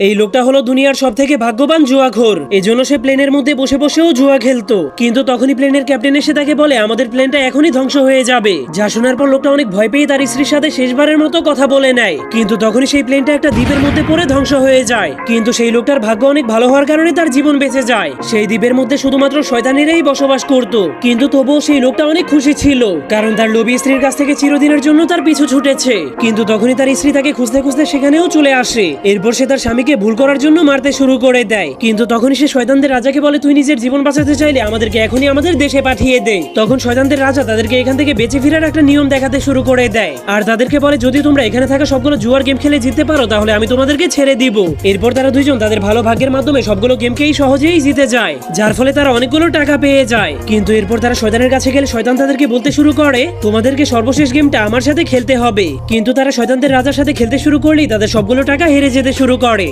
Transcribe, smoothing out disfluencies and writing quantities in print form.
এই লোকটা হলো দুনিয়ার সব থেকে ভাগ্যবান জুয়াখোর। এজন্য সে প্লেনের মধ্যে বসে বসেও জুয়া খেলতো। কিন্তু তখনই প্লেনের ক্যাপ্টেন এসে তাকে বলে আমাদের প্লেনটা এখনই ধ্বংস হয়ে যাবে। যা শোনার পর লোকটা অনেক ভয় পেয়ে তার স্ত্রীর সাথে শেষবারের মতো কথা বলে নেয়। কিন্তু তখনই সেই প্লেনটা একটা দ্বীপের মধ্যে পড়ে ধ্বংস হয়ে যায়। কিন্তু সেই লোকটার ভাগ্য অনেক ভালো হওয়ার কারণে তার জীবন বেঁচে যায়। সেই দ্বীপের মধ্যে শুধুমাত্র শয়তানেরাই বসবাস করত। কিন্তু তবুও সেই লোকটা অনেক খুশি ছিল, কারণ তার লোভী স্ত্রীর কাছ থেকে চিরদিনের জন্য তার পিছু ছুটেছে। কিন্তু তখনই তার স্ত্রী তাকে খুঁজতে খুঁজতে সেখানেও চলে আসে। এরপর সে তার স্বামীকে ভুল করার জন্য মারতে শুরু করে দেয়। কিন্তু তখনই সে শয়তানদের রাজাকে বলে তুই নিজের জীবন বাঁচাতে চাইলে আমাদেরকে এখনই আমাদের দেশে পাঠিয়ে দে। তখন শয়তানদের রাজা তাদেরকে এখান থেকে বেঁচে ফেরার একটা নিয়ম দেখাতে শুরু করে দেয়, আর তাদেরকে বলে যদি তোমরা এখানে থাকা সবগুলো জুয়ার গেম খেলে জিততে পারো তাহলে আমি তোমাদেরকে ছেড়ে দিব। এরপর তারা দুইজন তাদের ভালো ভাগ্যের মাধ্যমে সবগুলো গেমকেই সহজেই জিতে যায়, যার ফলে তারা অনেকগুলো টাকা পেয়ে যায়। কিন্তু এরপর তারা শয়তানের কাছে গেলে শয়তান তাদেরকে বলতে শুরু করে তোমাদেরকে সর্বশেষ গেমটা আমার সাথে খেলতে হবে। কিন্তু তারা শয়তানদের রাজার সাথে খেলতে শুরু করলেই তাদের সবগুলো টাকা হেরে যেতে শুরু করে।